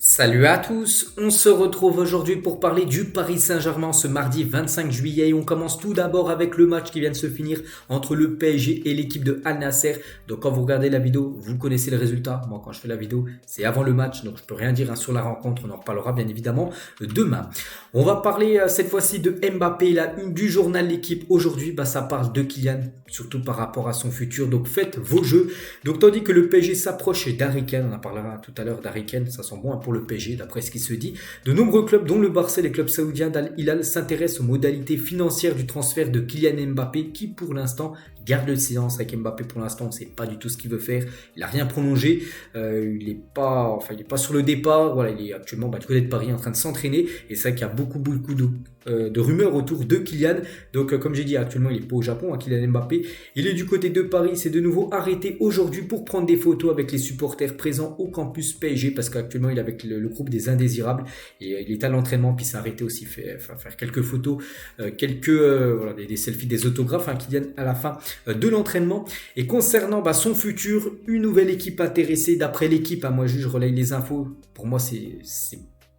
Salut à tous, on se retrouve aujourd'hui pour parler du Paris Saint-Germain ce mardi 25 juillet. On commence tout d'abord avec le match qui vient de se finir entre le PSG et l'équipe de Al Nassr. Donc quand vous regardez la vidéo, vous connaissez le résultat. Moi quand je fais la vidéo, c'est avant le match, donc je peux rien dire sur la rencontre. On en reparlera bien évidemment demain. On va parler cette fois-ci de Mbappé, la une du journal L'équipe. Aujourd'hui, ça parle de Kylian, surtout par rapport à son futur. Donc faites vos jeux. Donc tandis que le PSG s'approche d'Harry Kane, on en parlera tout à l'heure d'Harry Kane, ça sent bon pour le PSG d'après ce qui se dit. De nombreux clubs dont le Barça et les clubs saoudiens d'Al Hilal s'intéressent aux modalités financières du transfert de Kylian Mbappé qui pour l'instant garde le silence avec Mbappé. Pour l'instant on ne sait pas du tout ce qu'il veut faire, il n'a rien prolongé, il n'est pas sur le départ, voilà, il est actuellement du côté de Paris en train de s'entraîner et c'est vrai qu'il y a beaucoup de rumeurs autour de Kylian. Donc comme j'ai dit, actuellement il n'est pas au Japon, Kylian Mbappé, il est du côté de Paris. C'est de nouveau arrêté aujourd'hui pour prendre des photos avec les supporters présents au campus PSG parce qu'actuellement il est avec le groupe des indésirables et il est à l'entraînement, puis s'est arrêté aussi faire quelques photos, des selfies, des autographes Kylian à la fin de l'entraînement. Et concernant son futur, une nouvelle équipe intéressée d'après l'équipe, moi je relaye les infos, pour moi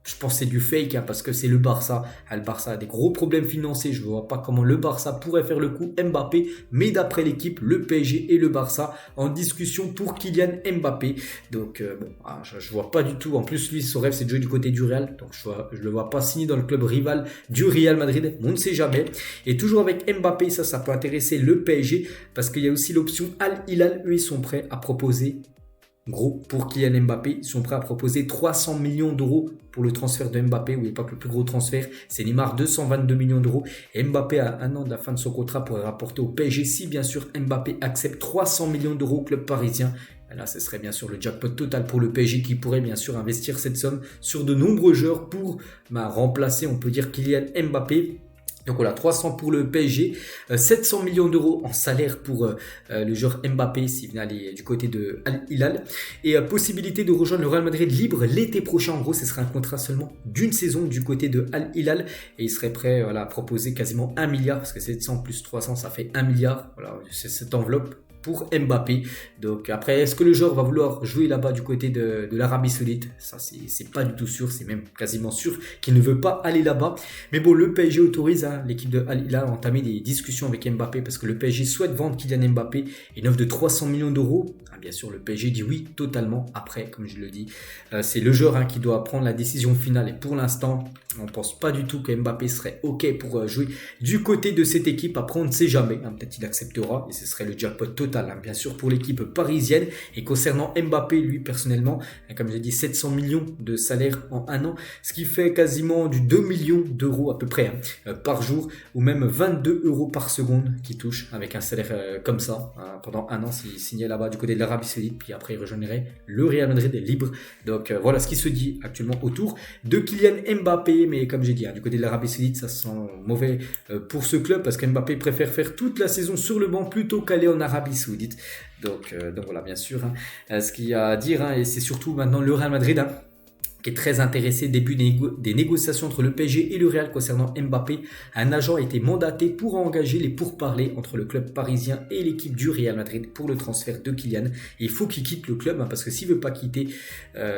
je pense que c'est du fake parce que c'est le Barça. Le Barça a des gros problèmes financiers. Je ne vois pas comment le Barça pourrait faire le coup Mbappé. Mais d'après l'équipe, le PSG et le Barça en discussion pour Kylian Mbappé. Donc je ne vois pas du tout. En plus, lui, son rêve, c'est de jouer du côté du Real. Donc je ne le vois pas signer dans le club rival du Real Madrid. On ne sait jamais. Et toujours avec Mbappé, ça peut intéresser le PSG parce qu'il y a aussi l'option Al Hilal. Eux, ils sont prêts à proposer gros pour Kylian Mbappé. Ils sont prêts à proposer 300 millions d'euros pour le transfert de Mbappé. N'oubliez pas que le plus gros transfert, c'est Neymar, 222 millions d'euros. Et Mbappé, à un an de la fin de son contrat, pourrait rapporter au PSG, si bien sûr Mbappé accepte 300 millions d'euros au club parisien. Et là, ce serait bien sûr le jackpot total pour le PSG qui pourrait bien sûr investir cette somme sur de nombreux joueurs pour remplacer, on peut dire, Kylian Mbappé. Donc voilà, 300 pour le PSG, 700 millions d'euros en salaire pour le joueur Mbappé s'il venait aller du côté de Al Hilal. Et possibilité de rejoindre le Real Madrid libre l'été prochain. En gros, ce serait un contrat seulement d'une saison du côté de Al Hilal. Et il serait prêt à proposer quasiment 1 milliard, parce que 700 plus 300, ça fait 1 milliard. Voilà, c'est cette enveloppe pour Mbappé. Donc après, est-ce que le joueur va vouloir jouer là-bas du côté de l'Arabie Saoudite? Ça, c'est pas du tout sûr, c'est même quasiment sûr qu'il ne veut pas aller là-bas. Mais bon, le PSG autorise l'équipe de Al Hilal à entamer des discussions avec Mbappé parce que le PSG souhaite vendre Kylian Mbappé et une offre de 300 millions d'euros. Bien sûr, le PSG dit oui totalement. Après, comme je le dis, c'est le joueur qui doit prendre la décision finale. Et pour l'instant, on ne pense pas du tout que Mbappé serait OK pour jouer du côté de cette équipe. Après, on ne sait jamais. Peut-être qu'il acceptera et ce serait le jackpot total, bien sûr, pour l'équipe parisienne. Et concernant Mbappé, lui, personnellement, comme j'ai dit, 700 millions de salaire en un an, ce qui fait quasiment du 2 millions d'euros à peu près par jour, ou même 22 euros par seconde qui touche avec un salaire comme ça pendant un an s'il signait là-bas du côté de l'Arabie Saoudite, puis après il rejoindrait le Real Madrid libre. Donc voilà ce qui se dit actuellement autour de Kylian Mbappé. Mais comme j'ai dit, du côté de l'Arabie Saoudite, ça sent mauvais pour ce club parce qu'Mbappé préfère faire toute la saison sur le banc plutôt qu'aller en Arabie Saoudite. Donc voilà, bien sûr, ce qu'il y a à dire, et c'est surtout maintenant le Real Madrid qui est très intéressé. Début des négociations entre le PSG et le Real concernant Mbappé. Un agent a été mandaté pour engager les pourparlers entre le club parisien et l'équipe du Real Madrid pour le transfert de Kylian. Et il faut qu'il quitte le club parce que s'il veut pas quitter,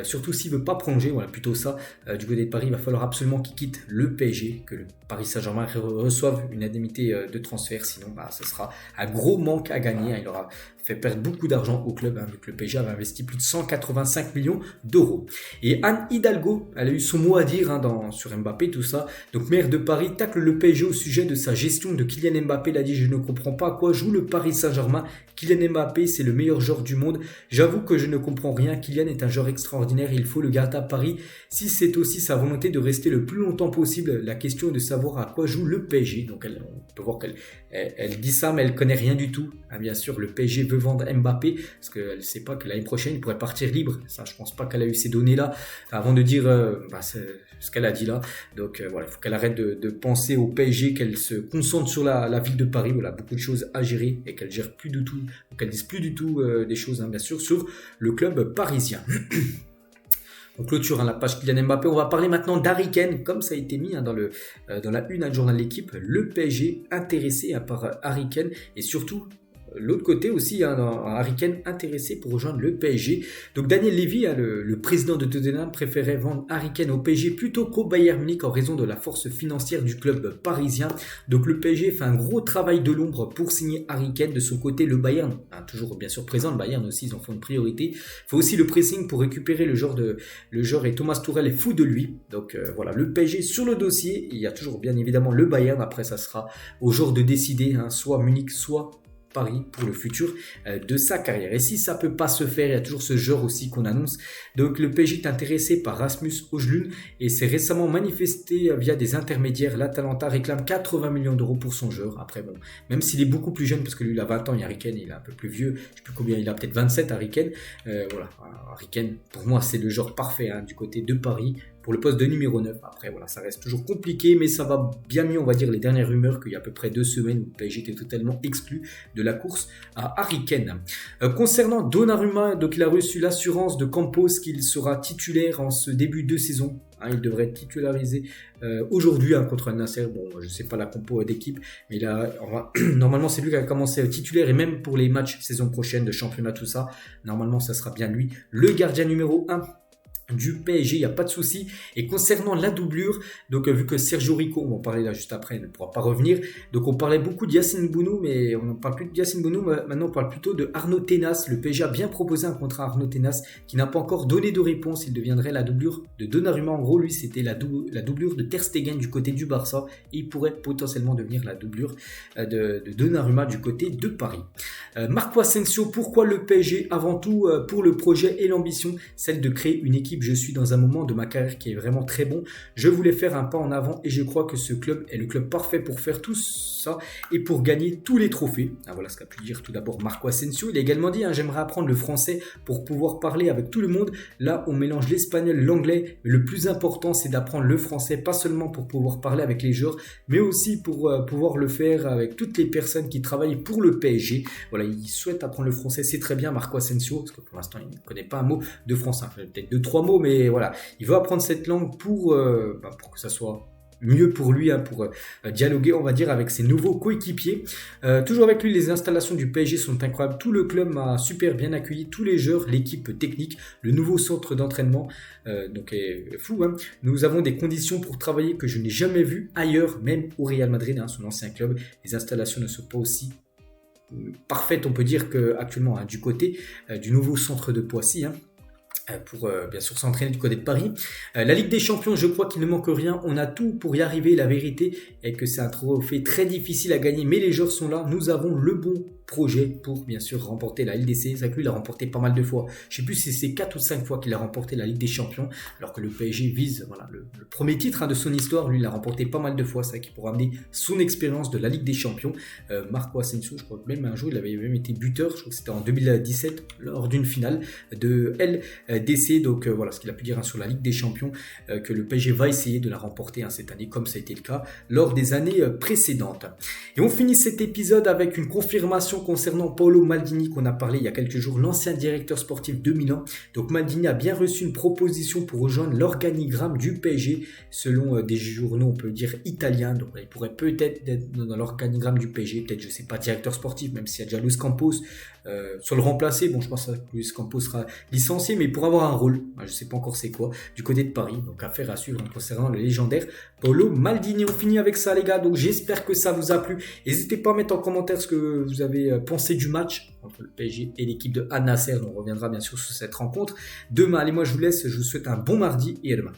surtout s'il veut pas prolonger, voilà plutôt ça, du côté de Paris, il va falloir absolument qu'il quitte le PSG, que le Paris Saint-Germain reçoive une indemnité de transfert. Sinon, ce sera un gros manque à gagner. Il aura fait perdre beaucoup d'argent au club, vu que le PSG avait investi plus de 185 millions d'euros. Et Anne Hidalgo, elle a eu son mot à dire sur Mbappé, tout ça. Donc maire de Paris tacle le PSG au sujet de sa gestion de Kylian Mbappé. Elle a dit: je ne comprends pas à quoi joue le Paris Saint-Germain. Kylian Mbappé, c'est le meilleur joueur du monde. J'avoue que je ne comprends rien. Kylian est un joueur extraordinaire, il faut le garder à Paris. Si c'est aussi sa volonté de rester le plus longtemps possible, la question est de savoir à quoi joue le PSG. Donc on peut voir qu'elle dit ça, mais elle connaît rien du tout. Bien sûr, le PSG veut vendre Mbappé parce qu'elle ne sait pas que l'année prochaine il pourrait partir libre. Ça, je pense pas qu'elle a eu ces données-là avant de dire ce qu'elle a dit là. Donc voilà, il faut qu'elle arrête de penser au PSG, qu'elle se concentre sur la ville de Paris. Voilà, beaucoup de choses à gérer et qu'elle gère plus du tout, ou qu'elle dise plus du tout des choses, bien sûr, sur le club parisien. On clôture la page Kylian Mbappé. On va parler maintenant d'Harry Kane, comme ça a été mis dans la une du journal L'équipe. Le PSG intéressé par Harry Kane et surtout l'autre côté aussi, un Harry Kane intéressé pour rejoindre le PSG. Donc Daniel Levy, le président de Tottenham, préférait vendre Harry Kane au PSG plutôt qu'au Bayern Munich en raison de la force financière du club parisien. Donc le PSG fait un gros travail de l'ombre pour signer Harry Kane. De son côté, le Bayern, toujours bien sûr présent, le Bayern aussi, ils en font une priorité. Il faut aussi le pressing pour récupérer le joueur et Thomas Tuchel est fou de lui. Donc voilà, le PSG sur le dossier. Il y a toujours bien évidemment le Bayern. Après, ça sera au joueur de décider, soit Munich, soit Paris pour le futur de sa carrière. Et si ça peut pas se faire, il y a toujours ce joueur aussi qu'on annonce. Donc le PSG est intéressé par Rasmus Højlund et s'est récemment manifesté via des intermédiaires. L'Atalanta réclame 80 millions d'euros pour son joueur. Après bon, même s'il est beaucoup plus jeune, parce que lui il a 20 ans, il y a Harry Kane, il est un peu plus vieux, je sais plus combien il a, peut-être 27 Harry Kane. Voilà, Harry Kane pour moi c'est le joueur parfait du côté de Paris pour le poste de numéro 9. Après, voilà, ça reste toujours compliqué, mais ça va bien mieux, on va dire, les dernières rumeurs qu'il y a à peu près 2 semaines où le PSG était totalement exclu de la course à Harry Kane. Concernant Donnarumma, donc il a reçu l'assurance de Campos qu'il sera titulaire en ce début de saison. Il devrait être titularisé aujourd'hui contre Al Nassr. Bon, je ne sais pas la compo d'équipe, mais normalement c'est lui qui a commencé titulaire et même pour les matchs saison prochaine de championnat, tout ça, normalement ça sera bien lui. Le gardien numéro 1 du PSG, il n'y a pas de souci. Et concernant la doublure, donc vu que Sergio Rico, on va en parler là juste après, il ne pourra pas revenir. Donc on parlait beaucoup de Yacine Bounou, mais on ne parle plus de Yacine Bounou, maintenant on parle plutôt de Arnaud Tenas. Le PSG a bien proposé un contrat à Arnaud Tenas qui n'a pas encore donné de réponse. Il deviendrait la doublure de Donnarumma. En gros, lui, c'était la doublure de Ter Stegen du côté du Barça. Et il pourrait potentiellement devenir la doublure de Donnarumma du côté de Paris. Marco Asensio, pourquoi le PSG? Avant tout, pour le projet et l'ambition, celle de créer une équipe. Je suis dans un moment de ma carrière qui est vraiment très bon. Je voulais faire un pas en avant et je crois que ce club est le club parfait pour faire tout ça et pour gagner tous les trophées. Voilà ce qu'a pu dire tout d'abord Marco Asensio. Il a également dit j'aimerais apprendre le français pour pouvoir parler avec tout le monde. Là, on mélange l'espagnol, l'anglais, mais le plus important, c'est d'apprendre le français, pas seulement pour pouvoir parler avec les joueurs, mais aussi pour pouvoir le faire avec toutes les personnes qui travaillent pour le PSG. Voilà, il souhaite apprendre le français, c'est très bien Marco Asensio, parce que pour l'instant, il ne connaît pas un mot de français. Peut-être 2-3 mots, mais voilà, il veut apprendre cette langue pour que ça soit mieux pour lui, pour dialoguer, on va dire, avec ses nouveaux coéquipiers. Toujours avec lui, les installations du PSG sont incroyables. Tout le club m'a super bien accueilli, tous les joueurs, l'équipe technique, le nouveau centre d'entraînement, donc est fou. Nous avons des conditions pour travailler que je n'ai jamais vues ailleurs, même au Real Madrid, son ancien club. Les installations ne sont pas aussi parfaites, on peut dire, qu'actuellement du côté du nouveau centre de Poissy. Pour bien sûr s'entraîner du côté de Paris. La Ligue des Champions, je crois qu'il ne manque rien. On a tout pour y arriver. La vérité est que c'est un trophée très difficile à gagner, mais les joueurs sont là. Nous avons le bon projet pour bien sûr remporter la LDC. C'est vrai que lui, il a remporté pas mal de fois. Je ne sais plus si c'est 4 ou 5 fois qu'il a remporté la Ligue des Champions, alors que le PSG vise le premier titre de son histoire. Lui, il a remporté pas mal de fois. C'est vrai qu'il pourra amener son expérience de la Ligue des Champions. Marco Asensio, je crois que même un jour, il avait même été buteur. Je crois que c'était en 2017 lors d'une finale de LDC. Donc voilà ce qu'il a pu dire sur la Ligue des Champions, que le PSG va essayer de la remporter cette année, comme ça a été le cas lors des années précédentes. Et on finit cet épisode avec une confirmation concernant Paolo Maldini qu'on a parlé il y a quelques jours, l'ancien directeur sportif de Milan. Donc Maldini a bien reçu une proposition pour rejoindre l'organigramme du PSG selon des journaux, on peut dire italiens. Donc il pourrait peut-être être dans l'organigramme du PSG, peut-être, je sais pas, directeur sportif, même s'il y a déjà Luis Campos sur le remplacer. Bon, je pense que Luis Campos sera licencié, mais pour avoir un rôle, je sais pas encore c'est quoi, du côté de Paris. Donc affaire à suivre concernant le légendaire Paolo Maldini. On finit avec ça les gars, donc j'espère que ça vous a plu. N'hésitez pas à mettre en commentaire ce que vous avez pensé du match entre le PSG et l'équipe de Al Nassr. On reviendra bien sûr sur cette rencontre demain. Allez, moi je vous laisse, je vous souhaite un bon mardi et à demain.